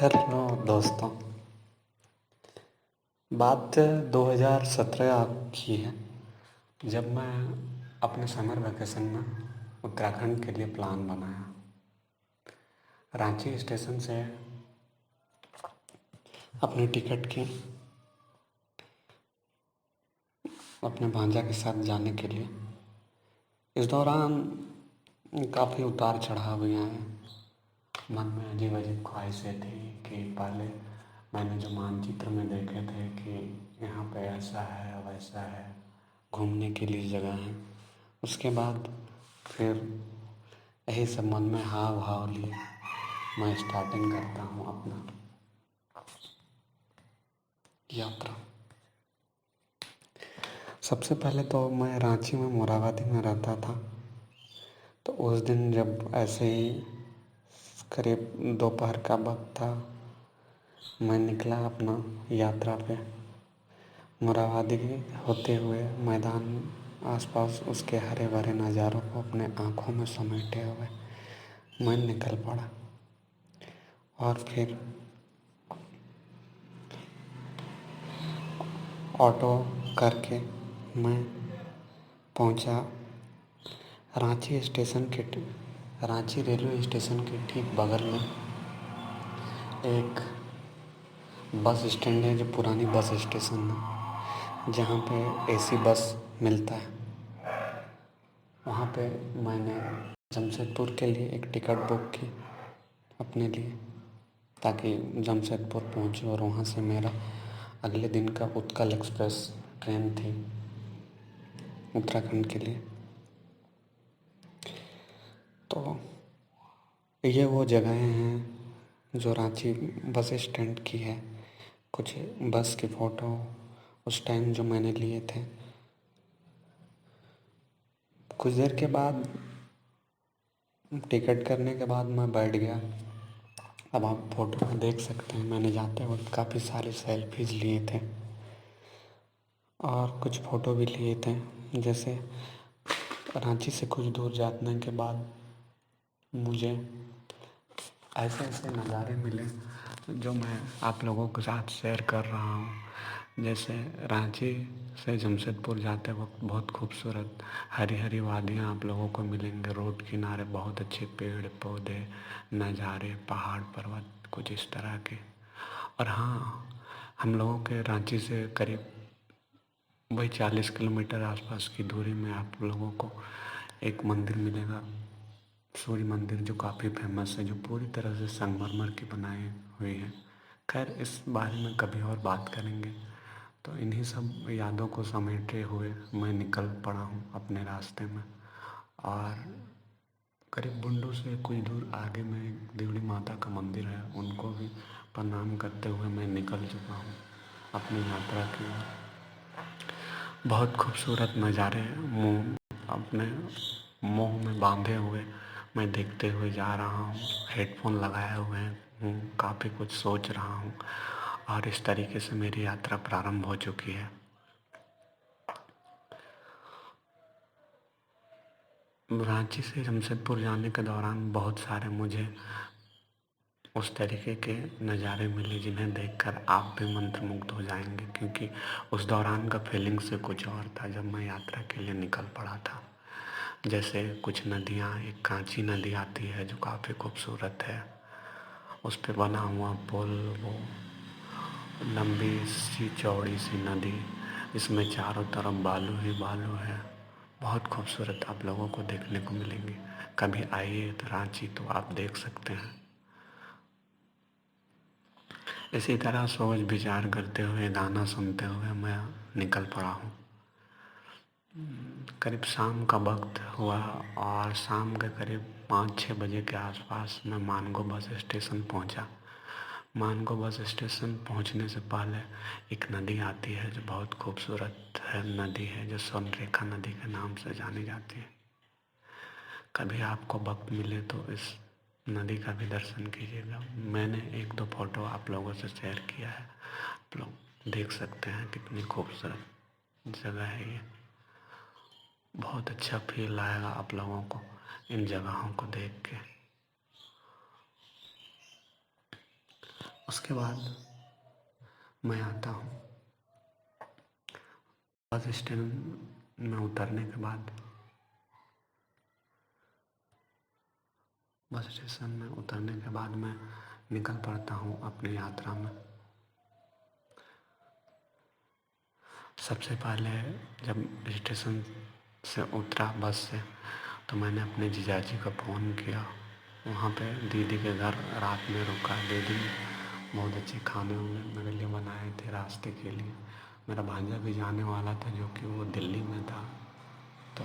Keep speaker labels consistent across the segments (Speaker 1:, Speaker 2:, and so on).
Speaker 1: Hello दोस्तों। बात 2017 की है, जब मैं अपने समर वैकेशन में उत्तराखंड के लिए प्लान बनाया। रांची स्टेशन से अपनी टिकट की अपने भांजा के साथ जाने के लिए। इस दौरान काफ़ी उतार चढ़ाव भी आए। मन में अजीब अजीब ख्वाहिशें थी कि पहले मैंने जो मानचित्र में देखे थे कि यहाँ पे ऐसा है वैसा है, घूमने के लिए जगह है। उसके बाद फिर यही सब मन में हाव भाव लिए मैं स्टार्टिंग करता हूँ अपना यात्रा। सबसे पहले तो मैं रांची में मोराबादी में रहता था, तो उस दिन जब ऐसे ही करीब दोपहर का वक्त था, मैं निकला अपना यात्रा पे। मोराबादी होते हुए मैदान आसपास उसके हरे भरे नज़ारों को अपने आँखों में समेटे हुए मैं निकल पड़ा। और फिर ऑटो करके मैं पहुंचा रांची रेलवे स्टेशन के ठीक बगल में एक बस स्टैंड है, जो पुरानी बस स्टेशन है, जहाँ पे एसी बस मिलता है। वहाँ पे मैंने जमशेदपुर के लिए एक टिकट बुक की अपने लिए, ताकि जमशेदपुर पहुँचूँ। और वहाँ से मेरा अगले दिन का उत्कल एक्सप्रेस ट्रेन थी उत्तराखंड के लिए। तो ये वो जगहें हैं जो रांची बस स्टैंड की है। कुछ बस की फ़ोटो उस टाइम जो मैंने लिए थे। कुछ देर के बाद टिकट करने के बाद मैं बैठ गया। अब आप फ़ोटो में देख सकते हैं, मैंने जाते वक्त काफ़ी सारे सेल्फीज़ लिए थे और कुछ फ़ोटो भी लिए थे। जैसे रांची से कुछ दूर जाने के बाद मुझे ऐसे ऐसे नज़ारे मिले जो मैं आप लोगों के साथ शेयर कर रहा हूँ। जैसे रांची से जमशेदपुर जाते वक्त बहुत खूबसूरत हरी हरी वादियाँ आप लोगों को मिलेंगे। रोड किनारे बहुत अच्छे पेड़ पौधे, नज़ारे, पहाड़ पर्वत कुछ इस तरह के। और हाँ, हम लोगों के रांची से करीब वही 40 किलोमीटर आसपास की दूरी में आप लोगों को एक मंदिर मिलेगा, सूर्य मंदिर, जो काफ़ी फेमस है, जो पूरी तरह से संगमरमर की बनाई हुई है। खैर, इस बारे में कभी और बात करेंगे। तो इन्हीं सब यादों को समेटे हुए मैं निकल पड़ा हूँ अपने रास्ते में। और करीब बुंडू से कुछ दूर आगे में एक देवड़ी माता का मंदिर है, उनको भी प्रणाम करते हुए मैं निकल चुका हूँ अपनी यात्रा की ओर। बहुत खूबसूरत नज़ारे अपने मुंह में बांधे हुए मैं देखते हुए जा रहा हूँ। हेडफोन लगाए हुए हूँ, काफ़ी कुछ सोच रहा हूँ और इस तरीके से मेरी यात्रा प्रारंभ हो चुकी है। रांची से जमशेदपुर जाने के दौरान बहुत सारे मुझे उस तरीके के नज़ारे मिले जिन्हें देखकर आप भी मंत्रमुग्ध हो जाएंगे, क्योंकि उस दौरान का फीलिंग से कुछ और था जब मैं यात्रा के लिए निकल पड़ा था। जैसे कुछ नदियाँ, एक कांची नदी आती है जो काफ़ी खूबसूरत है, उस पे बना हुआ पुल, वो लंबी सी चौड़ी सी नदी, इसमें चारों तरफ बालू ही बालू है। बहुत खूबसूरत आप लोगों को देखने को मिलेंगी। कभी आइए तो रांची, तो आप देख सकते हैं। इसी तरह सोच विचार करते हुए, गाना सुनते हुए मैं निकल पड़ा हूँ। करीब शाम का वक्त हुआ और शाम के करीब 5-6 बजे के आसपास मैं मानगो बस स्टेशन पहुँचा। मानगो बस स्टेशन पहुँचने से पहले एक नदी आती है जो बहुत खूबसूरत है, नदी है जो स्वर्णरेखा नदी के नाम से जानी जाती है। कभी आपको वक्त मिले तो इस नदी का भी दर्शन कीजिएगा। मैंने 1-2 फोटो आप लोगों से शेयर किया है, आप लोग देख सकते हैं कितनी खूबसूरत जगह है ये। बहुत अच्छा फील आएगा आप लोगों को इन जगहों को देख के। उसके बाद मैं आता हूँ बस स्टैंड में उतरने के बाद। बस स्टेशन में उतरने के बाद मैं निकल पड़ता हूँ अपनी यात्रा में। सबसे पहले जब स्टेशन से उतरा बस से तो मैंने अपने जीजाजी को फ़ोन किया। वहाँ पे दीदी के घर रात में रुका। दीदी बहुत अच्छे खाने मेरे लिए बनाए थे रास्ते के लिए। मेरा भांजा भी जाने वाला था जो कि वो दिल्ली में था, तो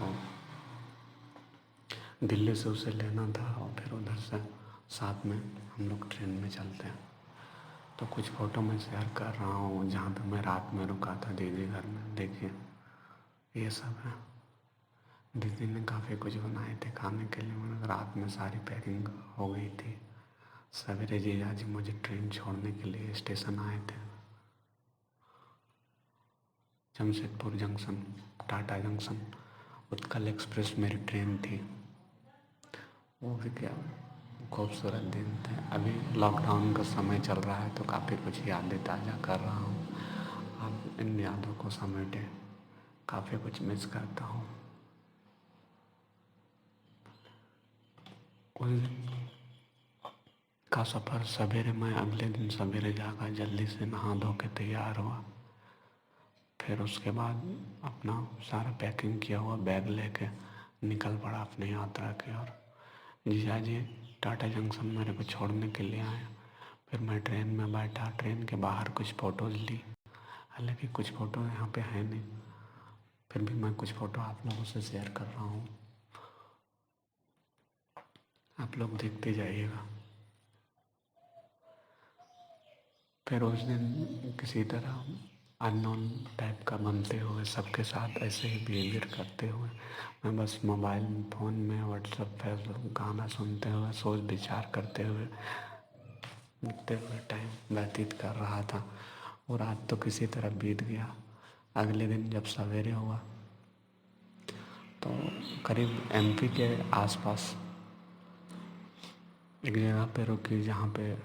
Speaker 1: दिल्ली से उसे लेना था और फिर उधर से साथ में हम लोग ट्रेन में चलते हैं। तो कुछ फ़ोटो मैं शेयर कर रहा हूँ जहाँ पे मैं रात में रुका था दीदी घर में। देखिए ये सब है। दीदी ने काफ़ी कुछ बनाए थे खाने के लिए। मैंने रात में सारी पैकिंग हो गई थी। सवेरे जीजाजी मुझे ट्रेन छोड़ने के लिए स्टेशन आए थे। Jamshedpur junction, Tata junction, Utkal express मेरी ट्रेन थी। वो भी क्या खूबसूरत दिन थे। अभी लॉकडाउन का समय चल रहा है तो काफ़ी कुछ यादें ताज़ा कर रहा हूँ। अब इन यादों को समेटे काफ़ी कुछ मिस करता हूँ। उस दिन का सफ़र सवेरे, मैं अगले दिन सवेरे जाकर जल्दी से नहा धो के तैयार हुआ। फिर उसके बाद अपना सारा पैकिंग किया हुआ बैग लेके निकल पड़ा अपनी यात्रा की ओर। जीजाजी टाटा जंक्शन मेरे को छोड़ने के लिए आए। फिर मैं ट्रेन में बैठा। ट्रेन के बाहर कुछ फ़ोटोज़ ली। हालांकि कुछ फ़ोटो यहाँ पे है नहीं, फिर भी मैं कुछ फ़ोटो आप लोगों से शेयर कर रहा हूँ। आप लोग देखते जाइएगा। फिर उस दिन किसी तरह अननोन टाइप का बनते हुए सबके साथ ऐसे ही बिहेवियर करते हुए मैं बस मोबाइल फ़ोन में व्हाट्सएप फेसबुक गाना सुनते हुए सोच विचार करते हुए बीतते हुए टाइम व्यतीत कर रहा था। और रात तो किसी तरह बीत गया। अगले दिन जब सवेरे हुआ तो करीब एमपी के आसपास एक जगह पे रुकी जहाँ पे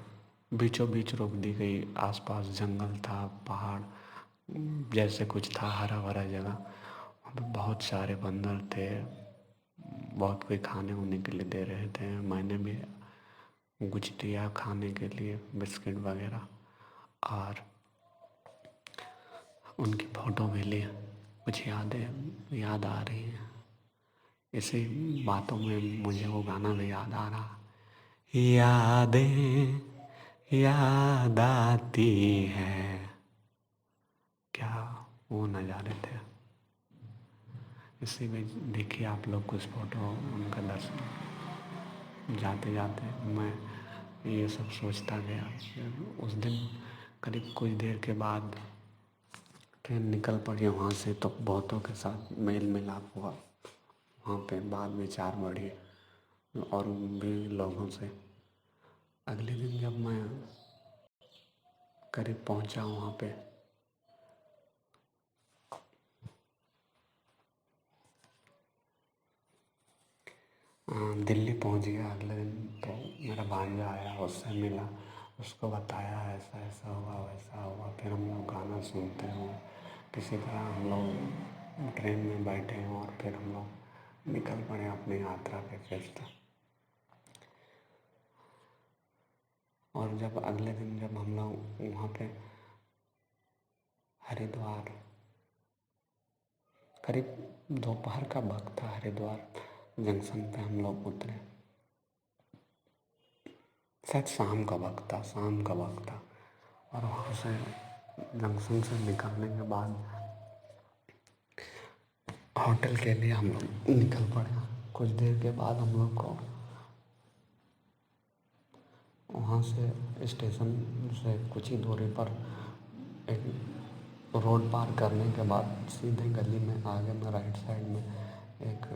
Speaker 1: बीचों बीच रोक दी गई। आसपास जंगल था, पहाड़ जैसे कुछ था, हरा भरा जगह। वहाँ पे बहुत सारे बंदर थे। बहुत कोई खाने वाने के लिए दे रहे थे। मैंने भी कुछ दिया खाने के लिए, बिस्किट वगैरह, और उनकी फ़ोटो भी ली। कुछ यादें याद आ रही हैं। इसी बातों में मुझे वो गाना भी याद आ रहा। यादें याद आती है, क्या वो नज़ारे थे। इसी में देखिए आप लोग कुछ फ़ोटो उनका दर्शन। जाते जाते मैं ये सब सोचता गया। उस दिन करीब कुछ देर के बाद ट्रेन निकल पड़ी वहाँ से, तो बहुतों के साथ मेल मिलाप हुआ। वहाँ पे बात विचार बढ़ी और भी लोगों से। अगले दिन जब मैं करीब पहुँचा वहाँ पे, दिल्ली पहुँच गया अगले दिन, तो मेरा भांजा आया, उससे मिला, उसको बताया ऐसा ऐसा हुआ वैसा हुआ। फिर हम लोग गाना सुनते हुए किसी तरह हम लोग ट्रेन में बैठे और फिर हम लोग निकल पड़े अपनी यात्रा पे फिर से। और जब अगले दिन जब हम लोग वहाँ पे हरिद्वार, करीब दोपहर का वक्त था, हरिद्वार जंक्शन पे हम लोग उतरे। शायद शाम का वक्त था, शाम का वक्त था। और वहाँ से जंक्शन से निकलने के बाद होटल के लिए हम लोग निकल पड़े। कुछ देर के बाद हम लोग को वहाँ से स्टेशन से कुछ ही दूरी पर एक रोड पार करने के बाद सीधे गली में आगे में राइट साइड में एक,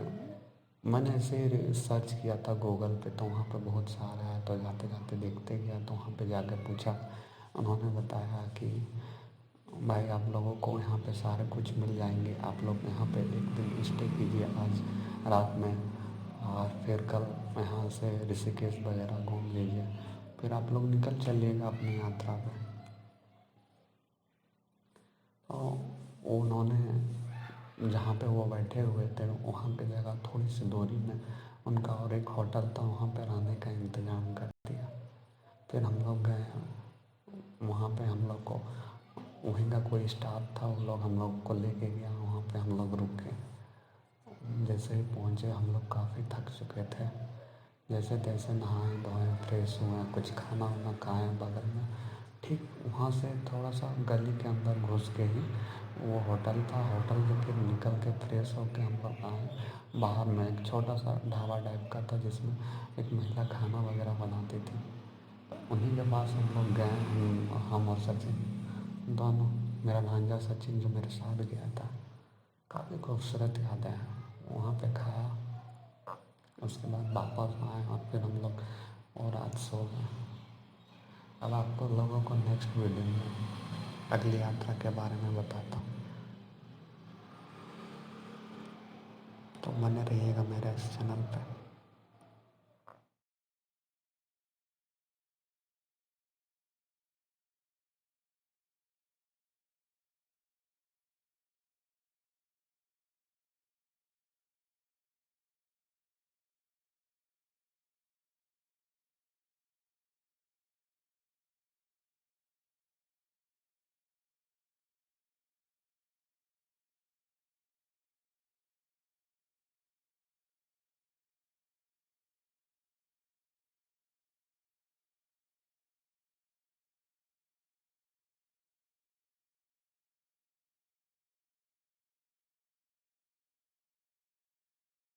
Speaker 1: मैंने ऐसे ही सर्च किया था गूगल पे, तो वहाँ पे बहुत सारा है, तो जाते जाते देखते गया। तो वहाँ पे जाकर पूछा, उन्होंने बताया कि भाई आप लोगों को यहाँ पे सारे कुछ मिल जाएंगे, आप लोग यहाँ पे एक दिन स्टे कीजिए आज रात में, और फिर कल यहाँ से ऋषिकेश वगैरह घूम लीजिए। फिर आप लोग निकल चलिएगा अपनी यात्रा पे। तो उन्होंने जहाँ पे वो बैठे हुए थे वहाँ पे जगह थोड़ी सी दूरी में उनका और एक होटल था, वहाँ पे रहने का इंतज़ाम कर दिया। फिर हम लोग गए वहाँ पे, हम लोग को वहीं का कोई स्टाफ था, वो लोग हम लोग को लेके गया, वहाँ पे हम लोग रुके। जैसे ही पहुँचे हम लोग काफ़ी थक चुके थे। जैसे तैसे नहाए धोए फ्रेश हुए, कुछ खाना वाना खाए बगल में। ठीक वहाँ से थोड़ा सा गली के अंदर घुस के ही वो होटल था। होटल से फिर निकल के फ्रेश होके हम लोग आए। बाहर में एक छोटा सा ढाबा टाइप का था जिसमें एक महिला खाना वगैरह बनाती थी। उन्हीं के पास हम लोग गए, हम और सचिन दोनों। मेरा भांजा सचिन जो मेरे साथ गया था। काफ़ी खूबसूरत यादें हैं। वहाँ पे खाया, उसके बाद वापस आए और फिर हम लोग और रात सो गए। अब आपको लोगों को नेक्स्ट वीडियो में अगली यात्रा के बारे में बताता हूँ, तो बने रहिएगा मेरे इस चैनल पे।